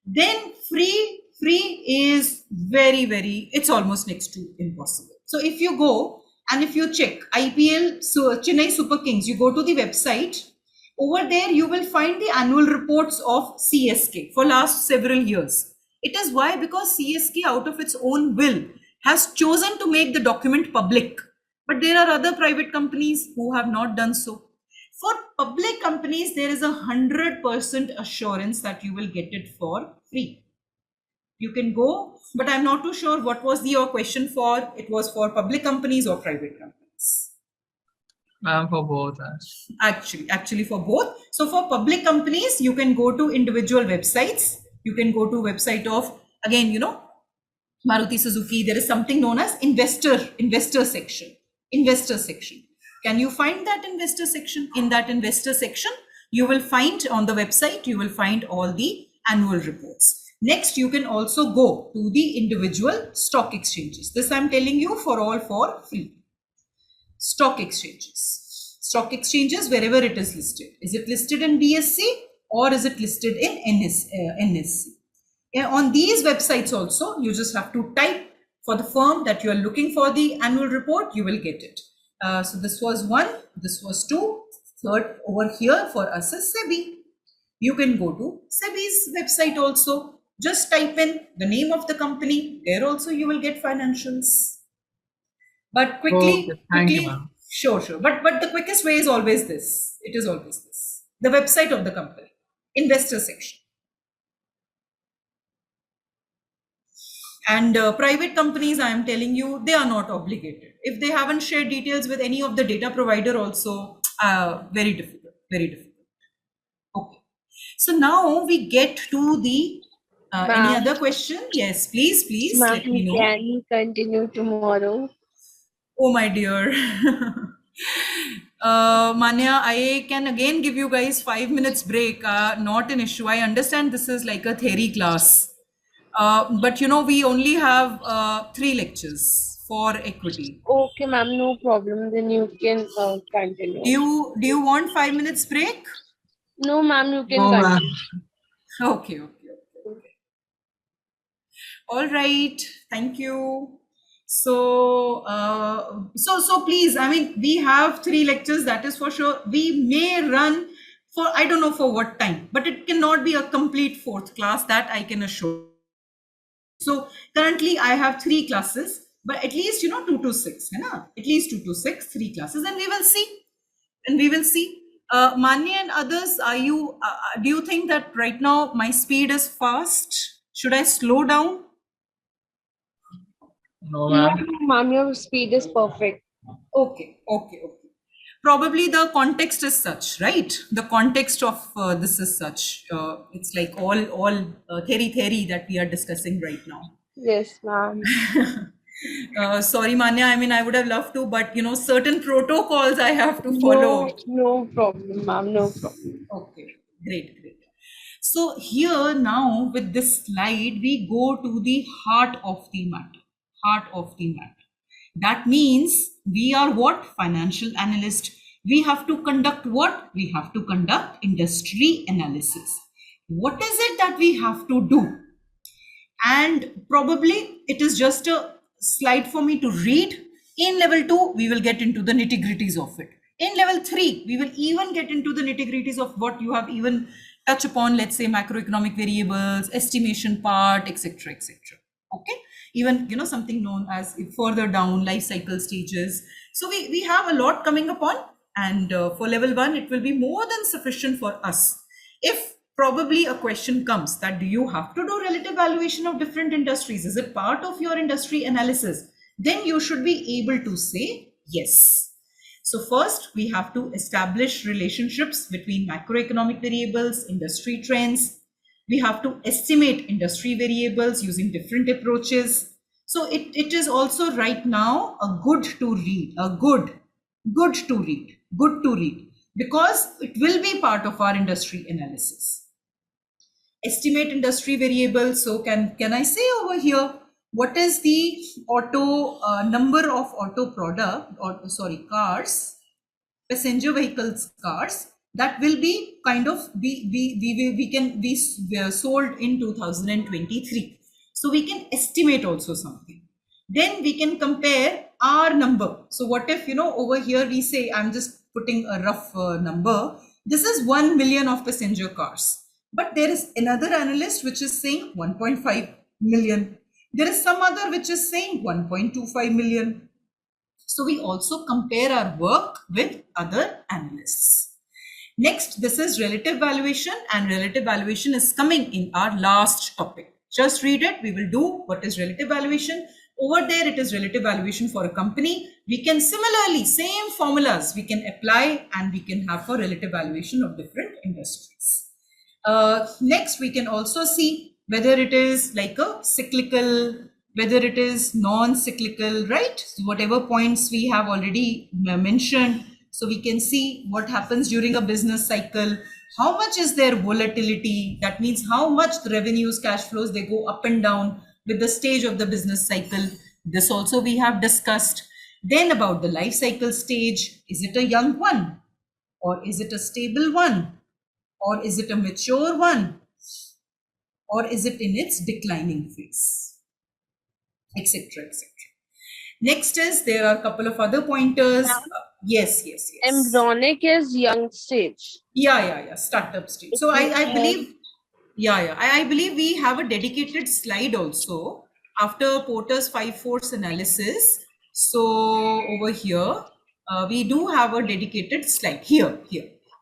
then free is very, it's almost next to impossible. So if you go and if you check IPL, so Chennai Super Kings, you go to the website, over there you will find the annual reports of CSK for last several years. It is why? Because CSK out of its own will has chosen to make the document public. But there are other private companies who have not done so. For public companies, there is 100% assurance that you will get it for free. You can go, but I'm not too sure what was your question for. It was for public companies or private companies? Ma'am, for both. Actually for both. So for public companies, you can go to individual websites. You can go to website of, again, Maruti Suzuki. There is something known as investor section. Can you find that investor section? In that investor section, you will find on the website, you will find all the annual reports. Next, you can also go to the individual stock exchanges. This I'm telling you for free. Stock exchanges wherever it is listed. Is it listed in BSE or is it listed in NSE? On these websites also, you just have to type for the firm that you are looking for the annual report, you will get it. So this was 1, this was 2, third over here for us is SEBI. You can go to SEBI's website also. Just type in the name of the company. There also you will get financials. But quickly, Okay, thank you, ma'am. Sure. But the quickest way is always this. It is always this. The website of the company, investor section. And private companies, I am telling you, they are not obligated. If they haven't shared details with any of the data provider also, very difficult. Okay. So now we get to the any other question? Yes, please let me know. Can you continue tomorrow? Oh my dear. Manya, I can again give you guys 5 minutes break. Not an issue. I understand this is like a theory class. But we only have 3 lectures for equity. Okay, ma'am, no problem. Then you can continue. Do you want 5 minutes break? No, ma'am, you can No, ma'am. continue. Okay. All right. Thank you. So, so please, I mean, we have 3 lectures, that is for sure. We may run for, I don't know for what time, but it cannot be a complete 4th class, that I can assure. So currently I have 3 classes, but at least, 2 to 6, at least 2 to 6, 3 classes, and we will see. Manya and others, do you think that right now my speed is fast? Should I slow down? No, ma'am. No, ma'am, your speed is perfect. Okay. Probably the context is such, right? The context of this is such. It's like all theory that we are discussing right now. Yes, ma'am. Sorry, Manya. I mean, I would have loved to, but certain protocols I have to follow. No problem, ma'am. No problem. Okay, great, great. So here now with this slide, we go to the heart of the matter. Heart of the matter. That means we are what? Financial analyst. We have to conduct what? We have to conduct industry analysis. What is it that we have to do? And probably it is just a slide for me to read. In level 2, we will get into the nitty-gritties of it. In level 3, we will even get into the nitty-gritties of what you have even touched upon, let's say macroeconomic variables, estimation part, etc., etc. Okay, even something known as further down life cycle stages. So we have a lot coming upon, and for level 1, it will be more than sufficient for us. If probably a question comes that do you have to do relative valuation of different industries? Is it part of your industry analysis? Then you should be able to say yes. So first, we have to establish relationships between macroeconomic variables, industry trends. We have to estimate industry variables using different approaches. So it is also right now a good to read, good to read, because it will be part of our industry analysis. Estimate industry variables. So can I say over here, what is the auto number of auto product, or sorry, cars, passenger vehicles, cars that will be kind of we can be sold in 2023. So we can estimate also something. Then we can compare our number. So what if over here we say, I'm just putting a rough number, this is 1 million of passenger cars, but there is another analyst which is saying 1.5 million. There is some other which is saying 1.25 million. So we also compare our work with other analysts. Next, this is relative valuation, and relative valuation is coming in our last topic. Just read it. We will do what is relative valuation. Over there, it is relative valuation for a company. We can similarly, same formulas we can apply and we can have for relative valuation of different industries. Next, we can also see whether it is like a cyclical, whether it is non-cyclical, right? So whatever points we have already mentioned. So we can see what happens during a business cycle. How much is their volatility? That means how much the revenues, cash flows, they go up and down with the stage of the business cycle. This also we have discussed. Then about the life cycle stage, is it a young one? Or is it a stable one? Or is it a mature one? Or is it in its declining phase? Etc. etc. Next is, there are a couple of other pointers. Yes. Embryonic is young stage. Yeah. Startup stage. So I believe, I believe we have a dedicated slide also after Porter's 5 force analysis. So over here, we do have a dedicated slide here.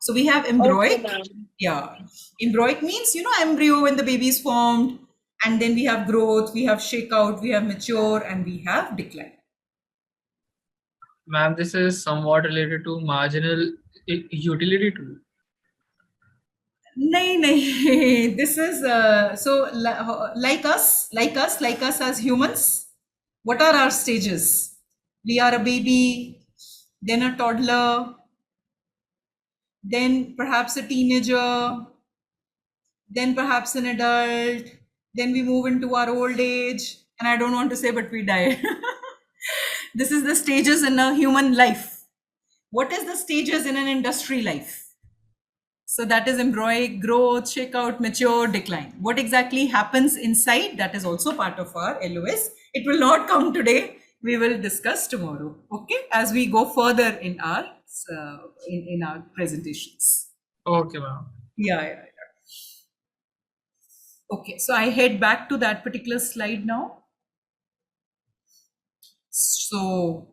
So we have embroic. Okay, Embroic means, embryo when the baby is formed. And then we have growth, we have shakeout, we have mature, and we have decline. Ma'am, this is somewhat related to marginal utility too. Nahin. This is so like us as humans. What are our stages? We are a baby, then a toddler, then perhaps a teenager, then perhaps an adult, then we move into our old age, and I don't want to say, but we die. This is the stages in a human life. What is the stages in an industry life? So that is embryonic, growth, shakeout, mature, decline. What exactly happens inside? That is also part of our LOS. It will not come today. We will discuss tomorrow. Okay, as we go further in our in our presentations. Okay, ma'am. Yeah. Okay, so I head back to that particular slide now. So,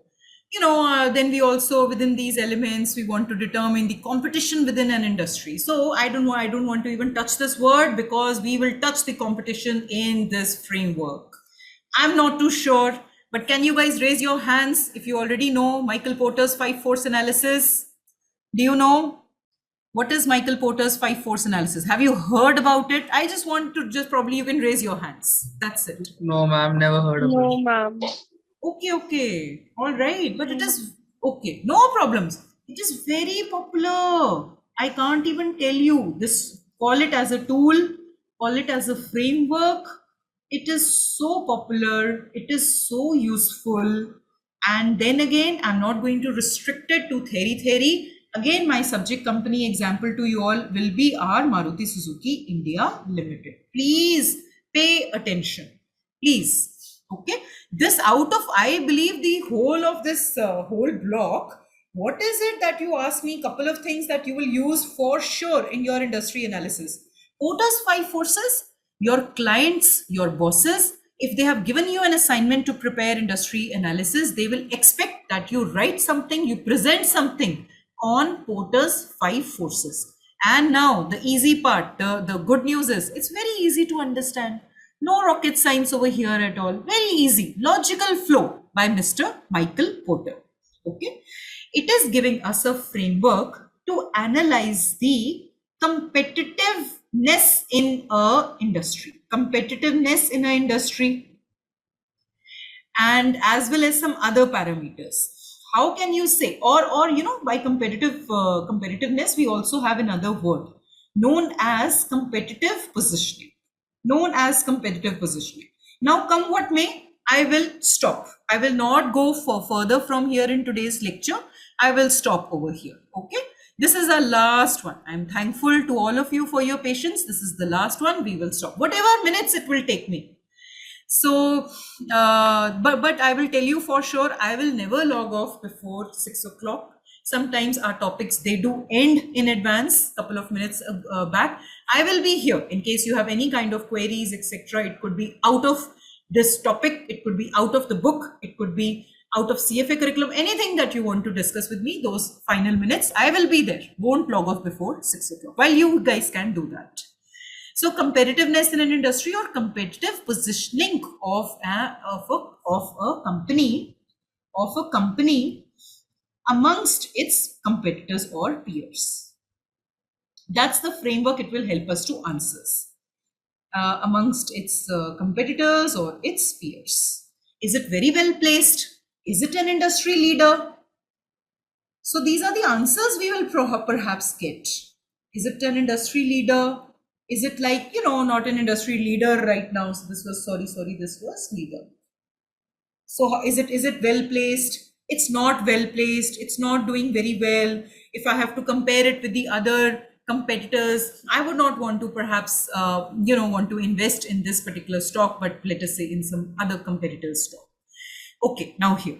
then we also, within these elements, we want to determine the competition within an industry. So I don't want to even touch this word, because we will touch the competition in this framework. I'm not too sure, but can you guys raise your hands if you already know Michael Porter's 5 force analysis? Do you know? What is Michael Porter's 5 force analysis? Have you heard about it? I just want to probably you can raise your hands. That's it. No, ma'am, never heard of it. No, ma'am. Okay. All right. But it is okay. No problems. It is very popular. I can't even tell you this. Call it as a tool, call it as a framework. It is so popular. It is so useful. And then again, I'm not going to restrict it to theory. Again, my subject company example to you all will be our Maruti Suzuki India Limited. Please pay attention. Please. Okay. This out of, I believe, the whole of this whole block, what is it that you ask me? Couple of things that you will use for sure in your industry analysis. Porter's 5 forces, your clients, your bosses, if they have given you an assignment to prepare industry analysis, they will expect that you write something, you present something on Porter's 5 forces. And now the easy part, the good news is it's very easy to understand. No rocket science over here at all. Very easy. Logical flow by Mr. Michael Porter. Okay. It is giving us a framework to analyze the competitiveness in a industry. Competitiveness in an industry, and as well as some other parameters. How can you say, or you know, by competitiveness, we also have another word known as competitive positioning. Known as competitive positioning. Now, come what may, I will stop. I will not go further from here in today's lecture. I will stop over here. Okay. This is our last one. I'm thankful to all of you for your patience. This is the last one. We will stop. Whatever minutes it will take me. So, but I will tell you for sure, I will never log off before 6 o'clock. Sometimes our topics, they do end in advance, couple of minutes back. I will be here in case you have any kind of queries, etc. It could be out of this topic, it could be out of the book, it could be out of CFA curriculum, anything that you want to discuss with me, those final minutes, I will be there. Won't log off before 6 o'clock. Well, you guys can do that. So competitiveness in an industry or competitive positioning of a company amongst its competitors or peers. That's the framework it will help us to answer. Amongst its competitors or its peers. Is it very well placed? Is it an industry leader? So these are the answers we will perhaps get. Is it an industry leader? Is it like, you know, not an industry leader right now? So this was, this was leader. So is it well placed? It's not well placed. It's not doing very well. If I have to compare it with the other competitors, I would not want to perhaps, want to invest in this particular stock, but let us say in some other competitor's stock. Okay, now here.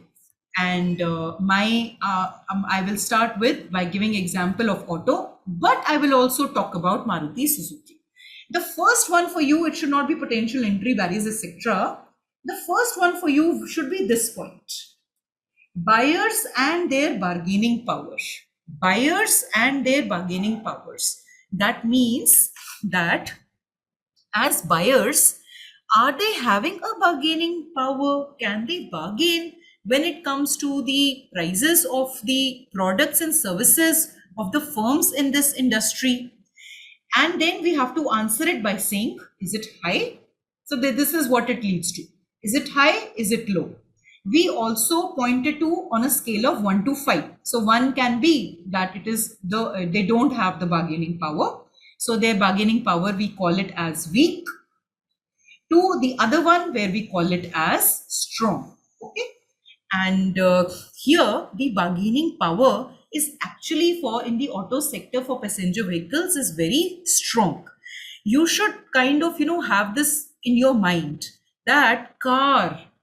And I will start by giving example of auto, but I will also talk about Maruti Suzuki. The first one for you, it should not be potential entry barriers, etc. The first one for you should be this point. Buyers and their bargaining power. Buyers and their bargaining powers. That means that as buyers, are they having a bargaining power? Can they bargain when it comes to the prices of the products and services of the firms in this industry? And then we have to answer it by saying, is it high? So this is what it leads to. Is it high? Is it low? We also pointed to on a scale of 1 to 5. So 1 can be that it is they don't have the bargaining power. So their bargaining power, we call it as weak. To the other one where we call it as strong. Okay. And here the bargaining power is actually in the auto sector for passenger vehicles is very strong. You should kind of, have this in your mind that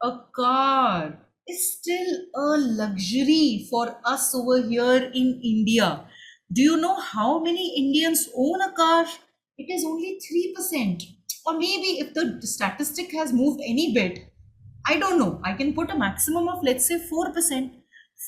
a car is still a luxury for us over here in India. Do you know how many Indians own a car? It is only 3%. Or maybe if the statistic has moved any bit, I don't know. I can put a maximum of, let's say, 4%.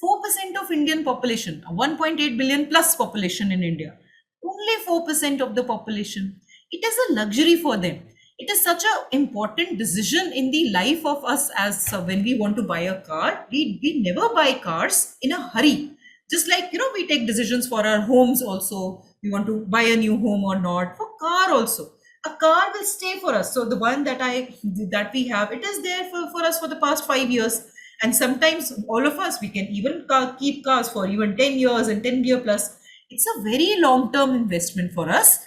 4% of Indian population, 1.8 billion plus population in India. Only 4% of the population. It is a luxury for them. It is such an important decision in the life of us as when we want to buy a car. We never buy cars in a hurry. Just like, we take decisions for our homes also. We want to buy a new home or not. For car also. A car will stay for us. So the one that we have, it is there for us for the past 5 years. And sometimes all of us, we can even keep cars for even 10 years and 10-year plus. It's a very long-term investment for us.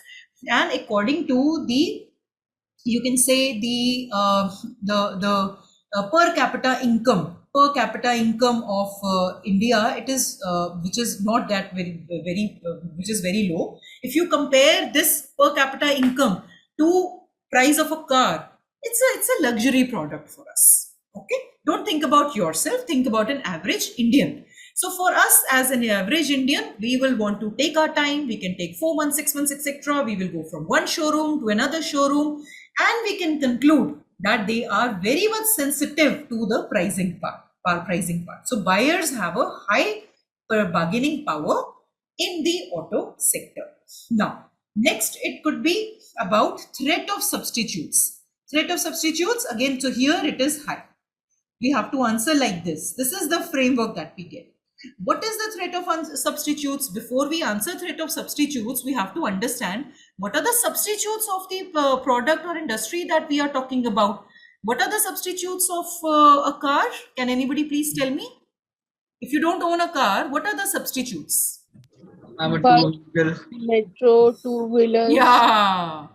And according to the, you can say the per capita income of India, it is which is not that very which is very low. If you compare this per capita income to price of a car, it's a luxury product for us. Okay, don't think about yourself, think about an average Indian. So for us as an average Indian, we will want to take our time. We can take 4 months, 6 months, etc. We will go from one showroom to another showroom, and we can conclude that they are very much sensitive to the pricing part. So buyers have a high bargaining power in the auto sector. Now, next it could be about threat of substitutes. Threat of substitutes, again, so here it is high. We have to answer like this. This is the framework that we get. What is the threat of substitutes? Before we answer threat of substitutes, we have to understand what are the substitutes of the product or industry that we are talking about. What are the substitutes of a car? Can anybody please tell me? If you don't own a car, what are the substitutes? I'm a Bus, two-wheeler. metro, two-wheelers. Yeah,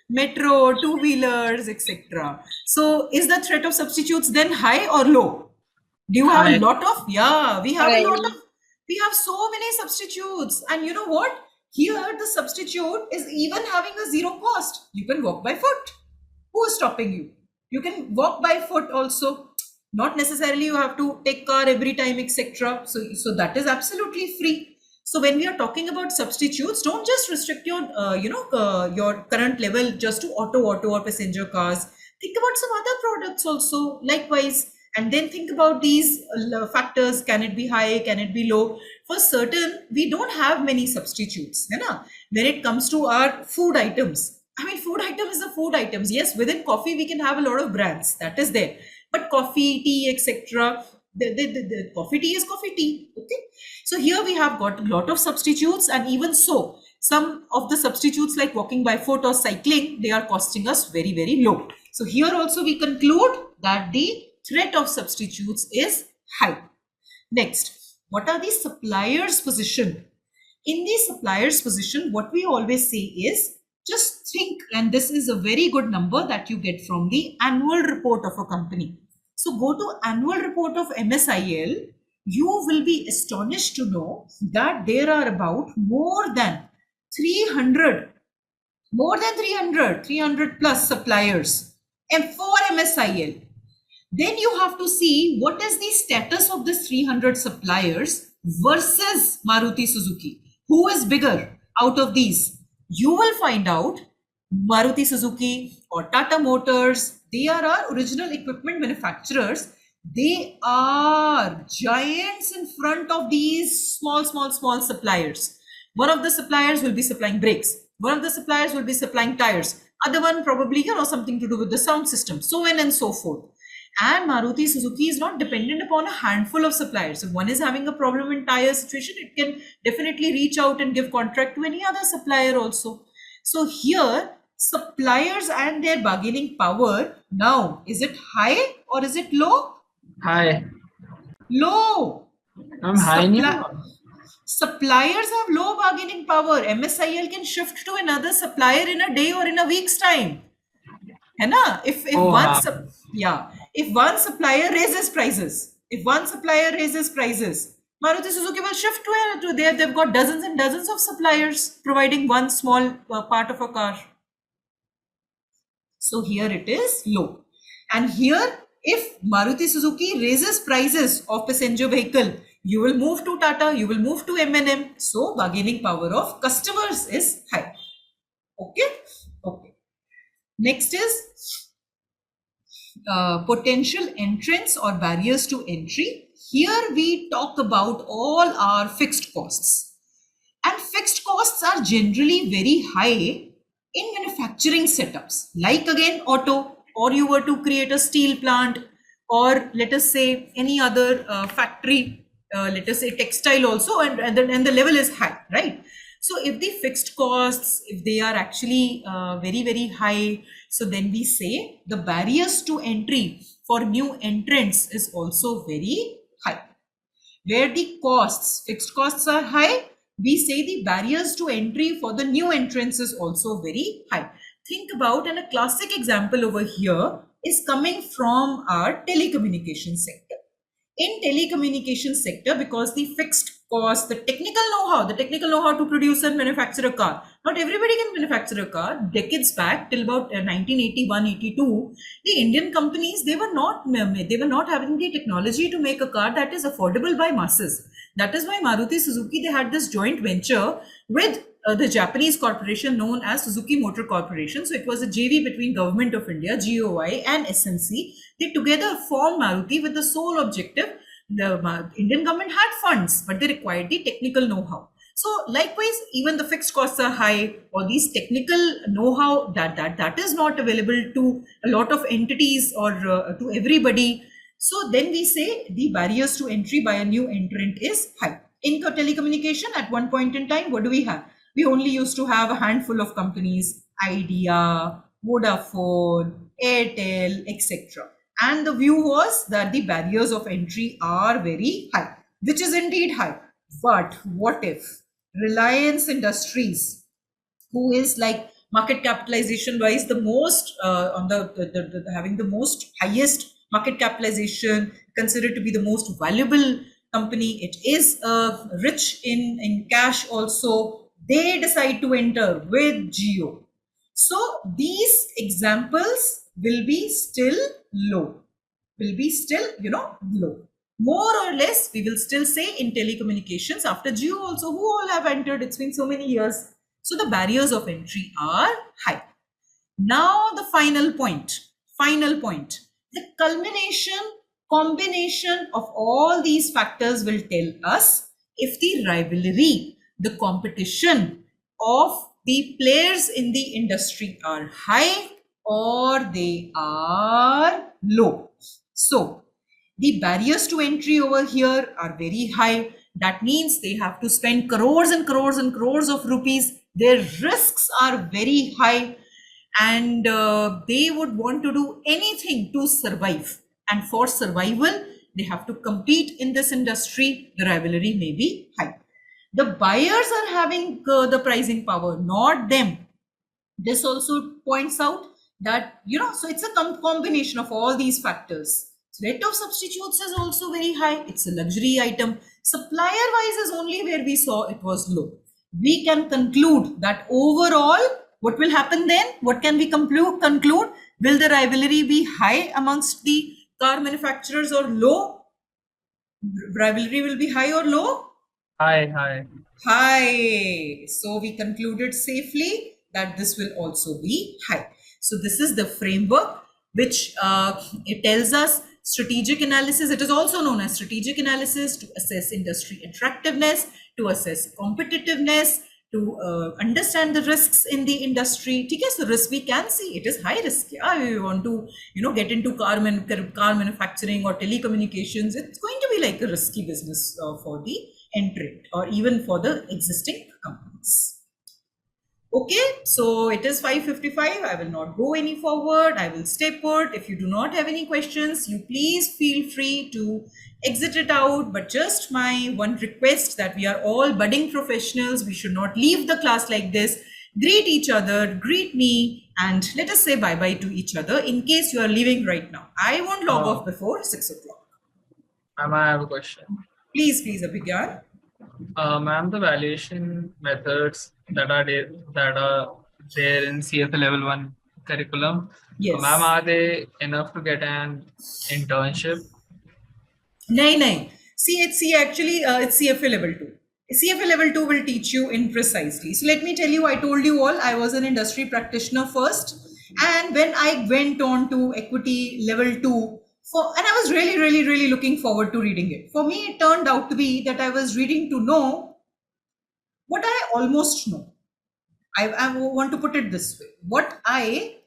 metro, two-wheelers, etc. So is the threat of substitutes then high or low? Do you have High. a lot of? Yeah, we have High. a lot of, we have so many substitutes. And you know what? Here the substitute is even having a zero cost. You can walk by foot. Who is stopping you? You can walk by foot also. Not necessarily you have to take car every time, etc. So that is absolutely free. So when we are talking about substitutes, don't just restrict your your current level just to auto or passenger cars. Think about some other products also likewise, and then think about these factors. Can it be high? Can it be low? For certain, we don't have many substitutes. When it comes to our food items, I mean, food item is a food items. Yes, within coffee, we can have a lot of brands. That is there. But coffee, tea, etc. The coffee tea is coffee tea. Okay. So here we have got a lot of substitutes, and even so, some of the substitutes like walking by foot or cycling, they are costing us very, very low. So here also we conclude that the threat of substitutes is high. Next, what are the suppliers' position? In the suppliers' position, what we always say is, just think, and this is a very good number that you get from the annual report of a company. So go to annual report of MSIL. You will be astonished to know that there are about more than 300 plus suppliers and for MSIL. Then you have to see what is the status of this 300 suppliers versus Maruti Suzuki. Who is bigger out of these? You will find out Maruti Suzuki or Tata Motors. They are our original equipment manufacturers. They are giants in front of these small suppliers. One of the suppliers will be supplying brakes. One of the suppliers will be supplying tires. Other one probably, something to do with the sound system, so on and so forth. And Maruti Suzuki is not dependent upon a handful of suppliers. If one is having a problem in tire situation, it can definitely reach out and give contract to any other supplier also. So here, suppliers and their bargaining power, now, is it high or is it low? High. Low. I'm high now. Suppliers have low bargaining power. MSIL can shift to another supplier in a day or in a week's time. है ना? If one supplier raises prices, Maruti Suzuki will shift to there. They've got dozens and dozens of suppliers providing one small part of a car. So here it is low. And here, if Maruti Suzuki raises prices of passenger vehicle, you will move to Tata, you will move to M&M. So bargaining power of customers is high. Okay. Next is potential entrants or barriers to entry. Here we talk about all our fixed costs. And fixed costs are generally very high in manufacturing setups, like again auto, or you were to create a steel plant, or let us say any other factory, let us say textile also, and the level is high, right? So if the fixed costs, if they are actually very, very high, so then we say the barriers to entry for new entrants is also very high. Where the costs, fixed costs are high, we say the barriers to entry for the new entrants is also very high. Think about, and a classic example over here is coming from our telecommunication sector. In telecommunication sector, because the fixed cost, the technical know-how to produce and manufacture a car, not everybody can manufacture a car. Decades back, till about 1981, 82, the Indian companies, they were not having the technology to make a car that is affordable by masses. That is why Maruti Suzuki, they had this joint venture with the Japanese corporation known as Suzuki Motor Corporation. So it was a JV between Government of India, GOI, and SNC. They together formed Maruti with the sole objective. The Indian government had funds, but they required the technical know-how. So likewise, even the fixed costs are high, or these technical know-how that is not available to a lot of entities or to everybody. So then we say the barriers to entry by a new entrant is high. In telecommunication, at one point in time, what do we have? We only used to have a handful of companies, Idea, Vodafone, Airtel, etc. And the view was that the barriers of entry are very high, which is indeed high. But what if Reliance Industries, who is like market capitalization wise the most on having the most highest market capitalization, considered to be the most valuable company, it is rich in cash also, they decide to enter with Jio. So these examples will be still low, low. More or less, we will still say in telecommunications, after Jio also, who all have entered, it's been so many years. So the barriers of entry are high. Now the final point, the combination of all these factors will tell us if the rivalry, the competition of the players in the industry are high or they are low. So the barriers to entry over here are very high. That means they have to spend crores and crores and crores of rupees. Their risks are very high, and they would want to do anything to survive. And for survival, they have to compete in this industry. The rivalry may be high. The buyers are having the pricing power, not them. This also points out that, so it's a combination of all these factors. Threat of substitutes is also very high. It's a luxury item. Supplier wise is only where we saw it was low. We can conclude that overall, what will happen then? What can we conclude? Will the rivalry be high amongst the car manufacturers or low? Rivalry will be high or low? High. High. So we concluded safely that this will also be high. So this is the framework which it tells us strategic analysis. It is also known as strategic analysis to assess industry attractiveness, to assess competitiveness, to understand the risks in the industry. So risk we can see, it is high risk. We want to get into car manufacturing or telecommunications. It's going to be like a risky business for the entrant or even for the existing companies. Okay, so it is 5:55. I will not go any forward. I will stay put. If you do not have any questions, you please feel free to exit it out. But just my one request that we are all budding professionals. We should not leave the class like this. Greet each other, greet me, and let us say bye-bye to each other in case you are leaving right now. I won't log off before 6 o'clock. Ma'am, I have a question. Please, Abhigyan. Ma'am, the valuation methods that are there in CFA level 1 curriculum, Yes. ma'am, are they enough to get an internship? No. Actually, it's CFA level 2. CFA level 2 will teach you in precisely. So let me tell you, I told you all, I was an industry practitioner first. And when I went on to equity level 2, and I was really looking forward to reading it. For me, it turned out to be that I was reading to know what I almost know. I want to put it this way. What I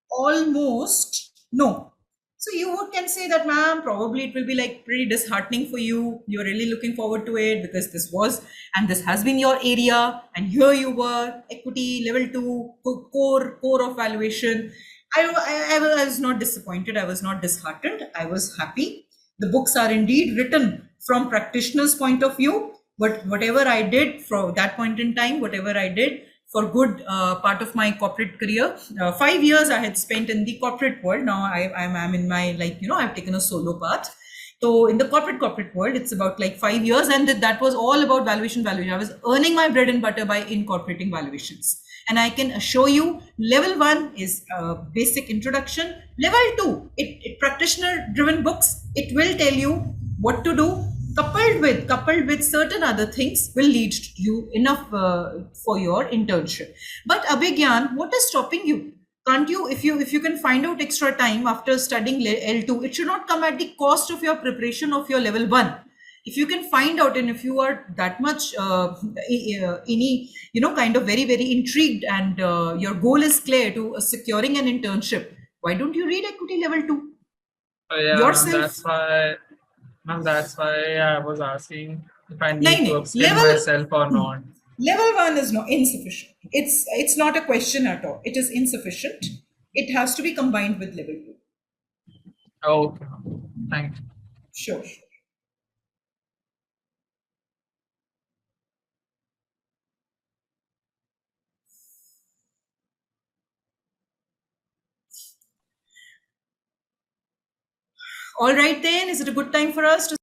almost know. So you can say that, ma'am, probably it will be like pretty disheartening for you. You're really looking forward to it because this was, and this has been your area. And here you were, equity level 2, core of valuation. I was not disappointed. I was not disheartened. I was happy. The books are indeed written from practitioner's point of view. But whatever I did from that point in time, whatever I did for good part of my corporate career, 5 years I had spent in the corporate world. Now I'm in my, like, I've taken a solo path. So in the corporate world, it's about like 5 years, and that was all about valuation. I was earning my bread and butter by incorporating valuations. And I can assure you, level 1 is basic introduction. Level 2, it practitioner-driven books. It will tell you what to do. Coupled with certain other things will lead you enough for your internship. But Abhigyan, what is stopping you? Can't you, if you can find out extra time after studying L2, it should not come at the cost of your preparation of your level 1. If you can find out, and if you are that much kind of very, very intrigued, and your goal is clear to securing an internship, why don't you read equity level 2 Yeah, yourself? That's why I was asking if I No, need to no. upskill myself or not. Level 1 is not insufficient. It's not a question at all. It is insufficient. It has to be combined with level 2. Okay, thank you. Sure. All right then, is it a good time for us to